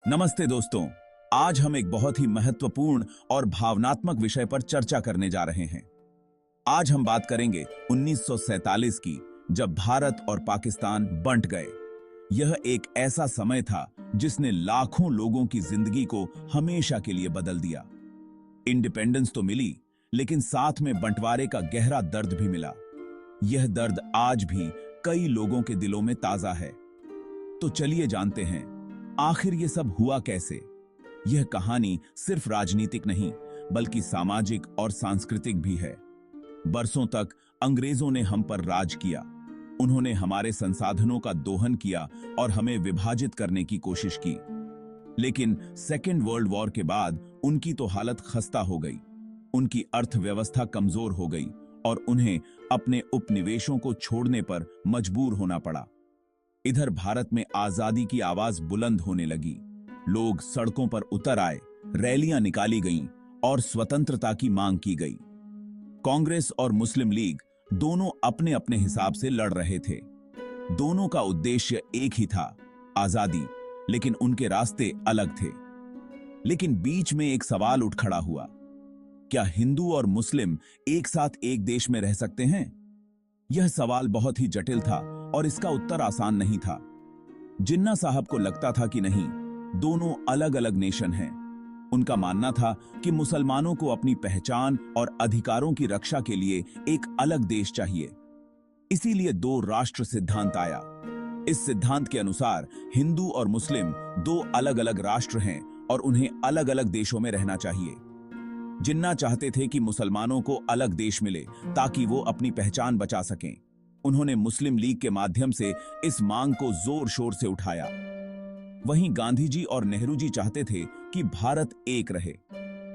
नमस्ते दोस्तों। आज हम एक बहुत ही महत्वपूर्ण और भावनात्मक विषय पर चर्चा करने जा रहे हैं। आज हम बात करेंगे 1947 की, जब भारत और पाकिस्तान बंट गए। यह एक ऐसा समय था जिसने लाखों लोगों की जिंदगी को हमेशा के लिए बदल दिया। इंडिपेंडेंस तो मिली, लेकिन साथ में बंटवारे का गहरा दर्द भी मिला। यह दर्द आज भी कई लोगों के दिलों में ताजा है। तो चलिए जानते हैं, आखिर ये सब हुआ कैसे। यह कहानी सिर्फ राजनीतिक नहीं, बल्कि सामाजिक और सांस्कृतिक भी है। बरसों तक अंग्रेजों ने हम पर राज किया। उन्होंने हमारे संसाधनों का दोहन किया और हमें विभाजित करने की कोशिश की। लेकिन सेकेंड वर्ल्ड वॉर के बाद उनकी तो हालत खस्ता हो गई। उनकी अर्थव्यवस्था कमजोर हो गई और उन्हें अपने उपनिवेशों को छोड़ने पर मजबूर होना पड़ा। इधर भारत में आजादी की आवाज बुलंद होने लगी। लोग सड़कों पर उतर आए, रैलियां निकाली गईं और स्वतंत्रता की मांग की गई। कांग्रेस और मुस्लिम लीग दोनों अपने अपने हिसाब से लड़ रहे थे। दोनों का उद्देश्य एक ही था, आजादी, लेकिन उनके रास्ते अलग थे। लेकिन बीच में एक सवाल उठ खड़ा हुआ, क्या हिंदू और मुस्लिम एक साथ एक देश में रह सकते हैं? यह सवाल बहुत ही जटिल था और इसका उत्तर आसान नहीं था। जिन्ना साहब को लगता था कि नहीं, दोनों अलग अलग नेशन हैं। उनका मानना था कि मुसलमानों को अपनी पहचान और अधिकारों की रक्षा के लिए एक अलग देश चाहिए। इसीलिए दो राष्ट्र सिद्धांत आया। इस सिद्धांत के अनुसार हिंदू और मुस्लिम दो अलग अलग राष्ट्र हैं और उन्हें अलग अलग देशों में रहना चाहिए। जिन्ना चाहते थे कि मुसलमानों को अलग देश मिले ताकि वो अपनी पहचान बचा सकें। उन्होंने मुस्लिम लीग के माध्यम से इस मांग को जोर शोर से उठाया। वहीं गांधी जी और नेहरू जी चाहते थे कि भारत एक रहे।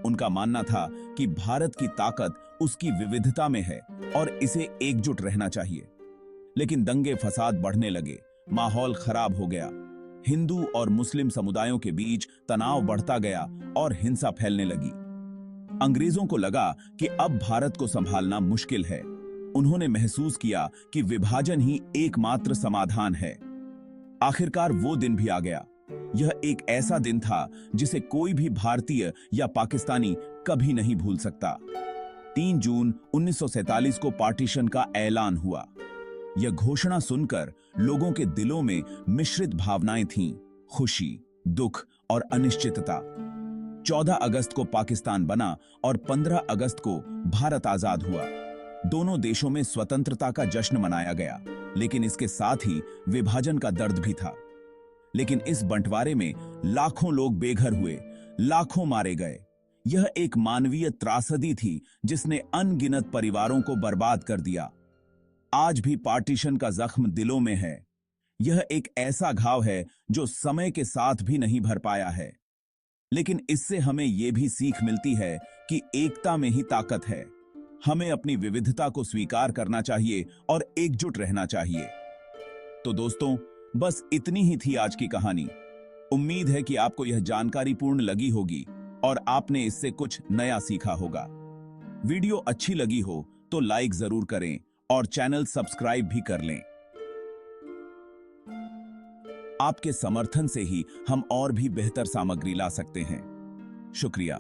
उनका मानना था कि भारत की ताकत उसकी विविधता में है और इसे एकजुट रहना चाहिए। लेकिन दंगे फसाद बढ़ने लगे, माहौल खराब हो गया। हिंदू और मुस्लिम समुदायों के बीच तनाव बढ़ता गया और हिंसा फैलने लगी। अंग्रेजों को लगा कि अब भारत को संभालना मुश्किल है। उन्होंने महसूस किया कि विभाजन ही एकमात्र समाधान है। आखिरकार वो दिन भी आ गया। यह एक ऐसा दिन था जिसे कोई भी भारतीय या पाकिस्तानी कभी नहीं भूल सकता। 3 जून 1947 को पार्टीशन का ऐलान हुआ। यह घोषणा सुनकर लोगों के दिलों में मिश्रित भावनाएं थीं, खुशी, दुख और अनिश्चितता। 14 अगस्त को पाकिस्तान बना और 15 अगस्त को भारत आजाद हुआ। दोनों देशों में स्वतंत्रता का जश्न मनाया गया, लेकिन इसके साथ ही विभाजन का दर्द भी था। लेकिन इस बंटवारे में लाखों लोग बेघर हुए, लाखों मारे गए। यह एक मानवीय त्रासदी थी जिसने अनगिनत परिवारों को बर्बाद कर दिया। आज भी पार्टीशन का जख्म दिलों में है। यह एक ऐसा घाव है जो समय के साथ भी नहीं भर पाया है। लेकिन इससे हमें यह भी सीख मिलती है कि एकता में ही ताकत है। हमें अपनी विविधता को स्वीकार करना चाहिए और एकजुट रहना चाहिए। तो दोस्तों, बस इतनी ही थी आज की कहानी। उम्मीद है कि आपको यह जानकारी पूर्ण लगी होगी और आपने इससे कुछ नया सीखा होगा। वीडियो अच्छी लगी हो तो लाइक जरूर करें और चैनल सब्सक्राइब भी कर लें। आपके समर्थन से ही हम और भी बेहतर सामग्री ला सकते हैं। शुक्रिया।